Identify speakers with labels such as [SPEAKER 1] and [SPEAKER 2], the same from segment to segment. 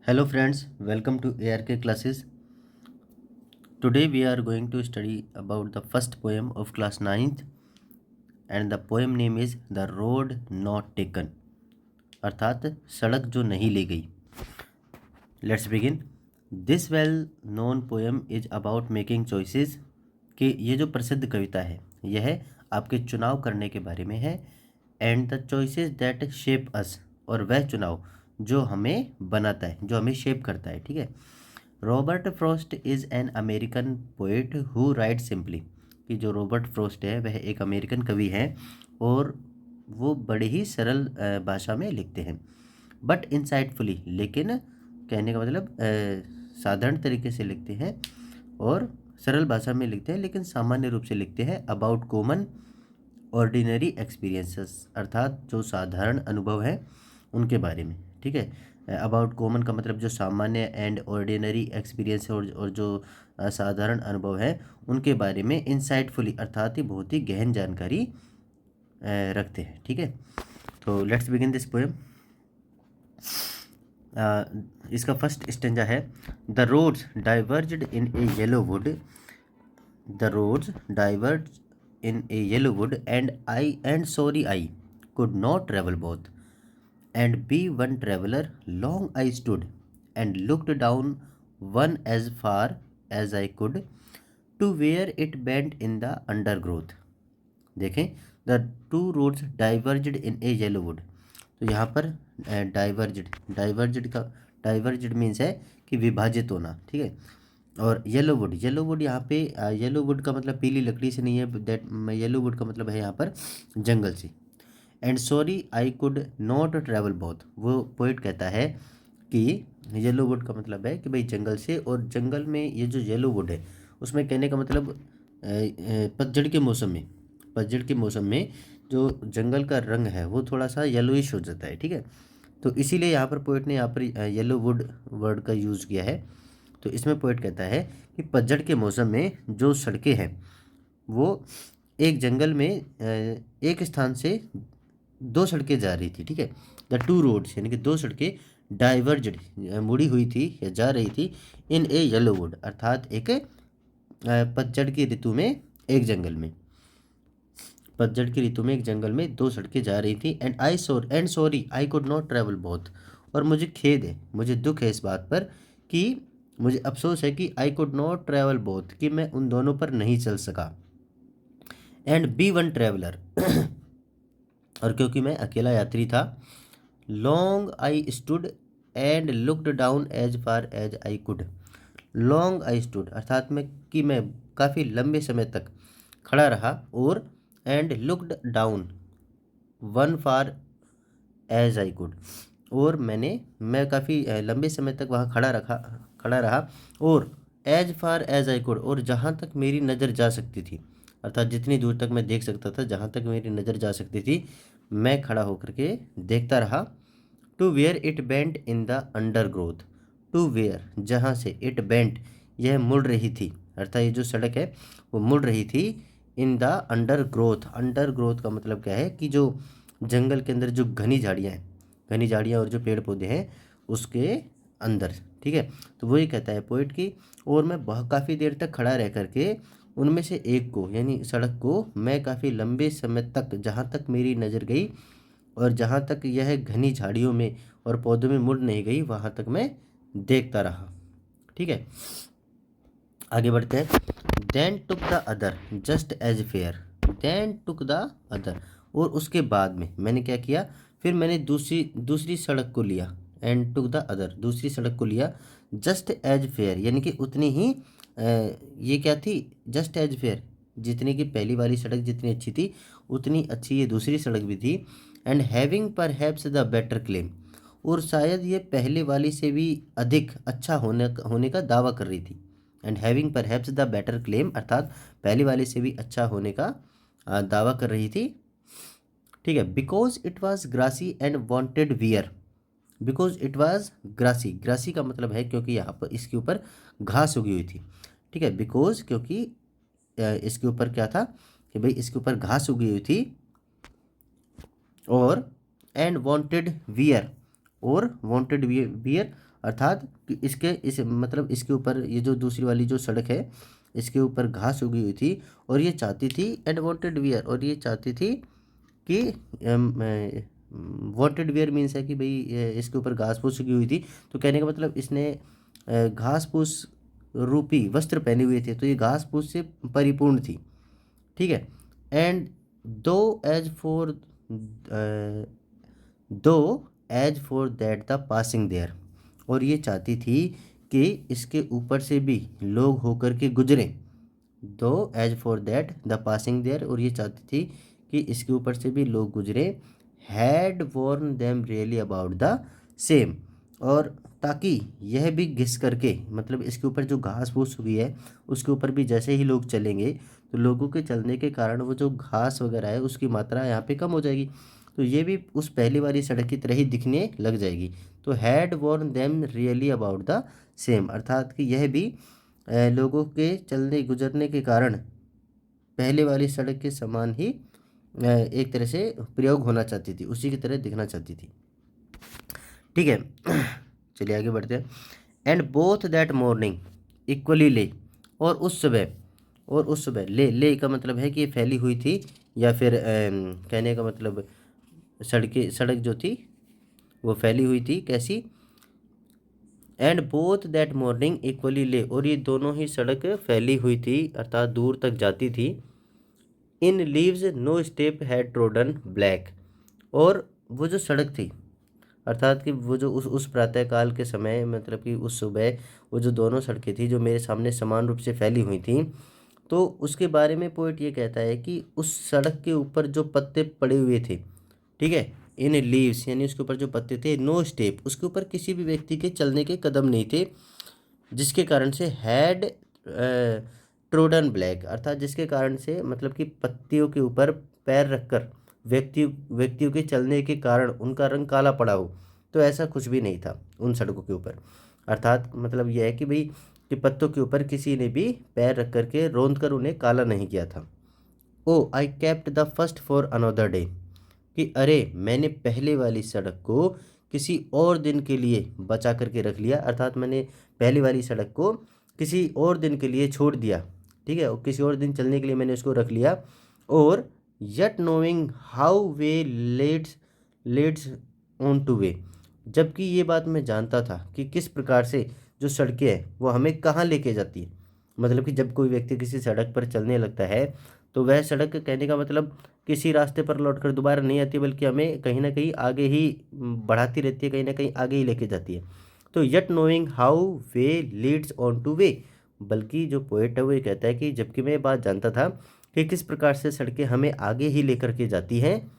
[SPEAKER 1] Hello friends, welcome to ARK classes. Today we are going to study about the first poem of class 9th and the poem name is The Road Not Taken अर्थात सड़क जो नहीं ली गई. Let's begin. This well known poem is about making choices कि ये जो प्रसिद्ध कविता है यह आपके चुनाव करने के बारे में है and the choices that shape us और वह चुनाव जो हमें बनाता है जो हमें शेप करता है. ठीक है. Robert Frost is an American poet who right simply कि जो रॉबर्ट फ्रॉस्ट है वह एक अमेरिकन कवि हैं और वो बड़े ही सरल भाषा में लिखते हैं. बट इंसाइटफुली लेकिन कहने का मतलब साधारण तरीके से लिखते हैं और सरल भाषा में लिखते हैं लेकिन सामान्य रूप से लिखते हैं अबाउट कॉमन ऑर्डिनरी एक्सपीरियंसेस अर्थात जो साधारण अनुभव है उनके बारे में. ठीक है. अबाउट कॉमन का मतलब जो सामान्य एंड ऑर्डिनरी एक्सपीरियंस है और जो साधारण अनुभव है उनके बारे में इंसाइटफुली अर्थात ही बहुत ही गहन जानकारी रखते हैं. ठीक है. तो लेट्स बिगिन दिस पोएम. इसका फर्स्ट स्टेंजा है the roads diverged in a yellow wood the roads diverge in a yellow wood and sorry I could not travel both and be one traveler long I stood and looked down one as far as I could to where it bent in the undergrowth. देखें the two roads diverged in a yellow wood. तो यहाँ पर डाइवर्जड means है कि विभाजित होना. ठीक है. और येलो वुड यहाँ पे येलो वुड का मतलब पीली लकड़ी से नहीं है. दैट येलो वुड का मतलब है यहाँ पर जंगल से. And sorry I could not travel both वो पोइट कहता है कि येलो वुड का मतलब है कि भाई जंगल से और जंगल में ये जो येलो वुड है उसमें कहने का मतलब पतझड़ के मौसम में जो जंगल का रंग है वो थोड़ा सा येलोइश हो जाता है. ठीक है. तो इसीलिए यहाँ पर पोइट ने यहाँ पर येलो वुड वर्ड का यूज़ किया है. तो इसमें पोइट कहता है कि पतझड़ के मौसम में जो सड़कें हैं वो एक जंगल में एक स्थान से दो सड़कें जा रही थी. ठीक है. द टू रोड्स यानी कि दो सड़कें डाइवर्जड मुड़ी हुई थी या जा रही थी इन ए येलो वुड अर्थात एक पतझड़ की ऋतु में एक जंगल में दो सड़कें जा रही थी. And sorry I could not travel both और मुझे खेद है मुझे दुख है इस बात पर कि मुझे अफसोस है कि I could not travel both कि मैं उन दोनों पर नहीं चल सका. एंड बी वन ट्रैवलर और क्योंकि मैं अकेला यात्री था. Long I stood and looked down as far as I could. Long I stood अर्थात मैं काफ़ी लंबे समय तक खड़ा रहा और and looked down one far as I could और मैं काफ़ी लंबे समय तक वहाँ खड़ा रहा और as far as I could और जहाँ तक मेरी नज़र जा सकती थी अर्थात जितनी दूर तक मैं देख सकता था जहाँ तक मेरी नज़र जा सकती थी मैं खड़ा होकर के देखता रहा. To where it bent in the undergrowth. To where जहाँ से इट बेंट यह मुड़ रही थी अर्थात ये जो सड़क है वो मुड़ रही थी इन द अंडर ग्रोथ का मतलब क्या है कि जो जंगल के अंदर जो घनी झाड़ियाँ और जो पेड़ पौधे हैं उसके अंदर. ठीक है. तो वही कहता है पोइट की और मैं काफ़ी देर तक खड़ा रह करके उनमें से एक को यानी सड़क को मैं काफ़ी लंबे समय तक जहाँ तक मेरी नज़र गई और जहाँ तक यह घनी झाड़ियों में और पौधों में मुड़ नहीं गई वहाँ तक मैं देखता रहा. ठीक है. आगे बढ़ते हैं. Then took the other just as fair. Then took the other और उसके बाद में मैंने क्या किया फिर मैंने दूसरी सड़क को लिया. एंड टुक द अदर दूसरी सड़क को लिया. जस्ट एज फेयर यानी कि उतनी ही ये क्या थी जस्ट एज फेयर जितनी कि पहली वाली सड़क जितनी अच्छी थी उतनी अच्छी ये दूसरी सड़क भी थी. And having perhaps the better claim और शायद ये पहले वाली से भी अधिक अच्छा होने का दावा कर रही थी. And having perhaps the better claim अर्थात पहले वाले से भी अच्छा होने का दावा कर रही थी. ठीक है. Because it was grassy and wanted wear. Because it was grassy का मतलब है क्योंकि यहाँ पर इसके ऊपर घास उगी हुई थी. ठीक है. बिकॉज क्योंकि इसके ऊपर क्या था कि भाई इसके ऊपर घास उगी हुई थी और एंड वॉन्टेड वियर अर्थात कि इस मतलब इसके ऊपर ये जो दूसरी वाली जो सड़क है इसके ऊपर घास उगी हुई थी और ये चाहती थी एंड वांटेड वियर, और ये चाहती थी कि वांटेड वियर मीन्स है कि भाई इसके ऊपर घास फूस उगी हुई थी। तो कहने का मतलब इसने घास फूस रूपी वस्त्र पहने हुए थे, तो ये घास फूस से परिपूर्ण थी। ठीक है। And though as for though as for that the passing there, और ये चाहती थी कि इसके ऊपर से भी लोग होकर के गुजरें। Though as for that the passing there, और ये चाहती थी कि इसके ऊपर से भी लोग गुजरे। Had worn them really about the same, और ताकि यह भी घिस करके, मतलब इसके ऊपर जो घास फूस हुई है उसके ऊपर भी जैसे ही लोग चलेंगे तो लोगों के चलने के कारण वो जो घास वगैरह है उसकी मात्रा यहाँ पे कम हो जाएगी, तो ये भी उस पहली वाली सड़क की तरह ही दिखने लग जाएगी। तो had worn them really about the same, अर्थात कि यह भी लोगों के चलने गुजरने के कारण पहले वाली सड़क के समान ही एक तरह से प्रयोग होना चाहती थी, उसी की तरह दिखना चाहती थी। ठीक है। चलिए आगे बढ़ते हैं। And both that morning equally ले, और उस सुबह ले का मतलब है कि ये फैली हुई थी, या फिर कहने का मतलब सड़क जो थी वो फैली हुई थी कैसी। And both that morning equally ले, और ये दोनों ही सड़क फैली हुई थी अर्थात दूर तक जाती थी। In leaves no step had trodden black, और वो जो सड़क थी अर्थात कि वो जो उस प्रातःकाल के समय, मतलब कि उस सुबह वो जो दोनों सड़कें थी जो मेरे सामने समान रूप से फैली हुई थी, तो उसके बारे में पोइट ये कहता है कि उस सड़क के ऊपर जो पत्ते पड़े हुए थे, ठीक है, इन लीव्स यानी उसके ऊपर जो पत्ते थे, नो स्टेप उसके ऊपर किसी भी व्यक्ति के चलने के कदम नहीं थे, जिसके कारण से हैड ट्रोडन ब्लैक, अर्थात जिसके कारण से मतलब कि पत्तियों के ऊपर पैर रखकर व्यक्तियों के चलने के कारण उनका रंग काला पड़ा हो, तो ऐसा कुछ भी नहीं था उन सड़कों के ऊपर। अर्थात मतलब यह है कि भाई कि पत्तों के ऊपर किसी ने भी पैर रख करके रौंद कर उन्हें काला नहीं किया था। Oh I kept the first for another day, कि अरे मैंने पहले वाली सड़क को किसी और दिन के लिए बचा करके रख लिया, अर्थात मैंने पहली वाली सड़क को किसी और दिन के लिए छोड़ दिया। ठीक है, और किसी और दिन चलने के लिए मैंने उसको रख लिया। और yet knowing how way leads on two way, जबकि ये बात मैं जानता था कि किस प्रकार से जो सड़कें हैं वो हमें कहाँ लेके जाती है। मतलब कि जब कोई व्यक्ति किसी सड़क पर चलने लगता है तो वह सड़क, कहने का मतलब, किसी रास्ते पर लौटकर दोबारा नहीं आती, बल्कि हमें कहीं ना कहीं आगे ही बढ़ाती रहती है, कहीं ना कहीं आगे ही लेके जाती है। तो yet knowing how way Leeds on two way, बल्कि जो पोएट है वो ये कहता है कि जबकि मैं ये बात जानता था कि किस प्रकार से सड़कें हमें आगे ही लेकर के जाती हैं,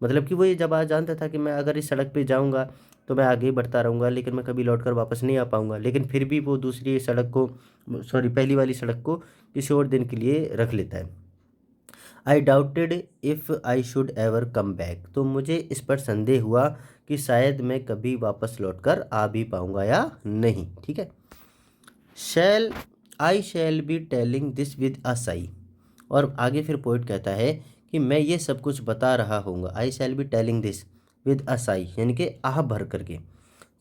[SPEAKER 1] मतलब कि वो ये जब आज जानता था कि मैं अगर इस सड़क पे जाऊंगा तो मैं आगे ही बढ़ता रहूंगा, लेकिन मैं कभी लौटकर वापस नहीं आ पाऊंगा, लेकिन फिर भी वो दूसरी सड़क को, सॉरी पहली वाली सड़क को किसी और दिन के लिए रख लेता है। आई doubted if I should ever come back, तो मुझे इस पर संदेह हुआ कि शायद मैं कभी वापस लौटकर आ भी पाऊंगा या नहीं। ठीक है। Shall I shall be telling this with a sigh, और आगे फिर पोइट कहता है कि मैं ये सब कुछ बता रहा हूँगा। I shall be telling this with a sigh, यानी कि आह भर करके।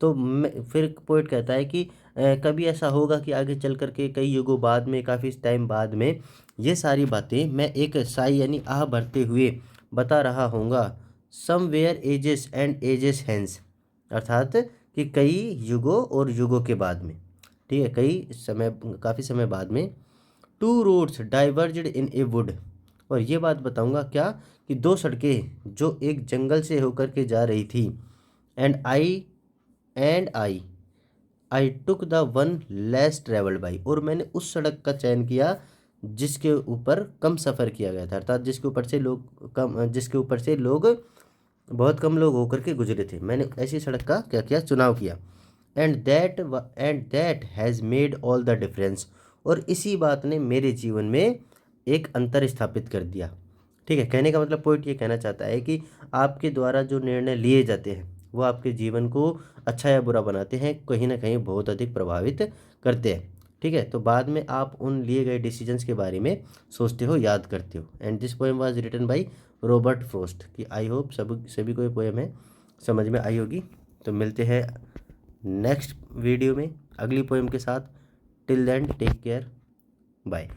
[SPEAKER 1] तो मैं फिर पोइट कहता है कि कभी ऐसा होगा कि आगे चल करके कई युगों बाद में, काफ़ी टाइम बाद में, ये सारी बातें मैं एक साई यानी आह भरते हुए बता रहा हूँगा। Somewhere ages and ages hence, अर्थात कि कई युगों और युगों के बाद में, ठीक है, कई समय, काफ़ी समय बाद में। Two roads diverged in a wood, और ये बात बताऊंगा क्या कि दो सड़कें जो एक जंगल से होकर के जा रही थी। And I I took the one less travelled by, और मैंने उस सड़क का चयन किया जिसके ऊपर कम सफ़र किया गया था, अर्थात जिसके ऊपर से लोग बहुत कम लोग होकर के गुजरे थे, मैंने ऐसी सड़क का क्या किया, चुनाव किया। And that has made all the difference, और इसी बात ने मेरे जीवन में एक अंतर स्थापित कर दिया। ठीक है, कहने का मतलब पॉइंट ये कहना चाहता है कि आपके द्वारा जो निर्णय लिए जाते हैं वो आपके जीवन को अच्छा या बुरा बनाते हैं, कहीं ना कहीं बहुत अधिक प्रभावित करते हैं। ठीक है, तो बाद में आप उन लिए गए डिसीजंस के बारे में सोचते हो, याद करते हो। And this poem was written by Robert Frost. कि आई होप सभी को ये पोएम है समझ में आई होगी। तो मिलते हैं नेक्स्ट वीडियो में अगली पोएम के साथ। Till then take care, bye.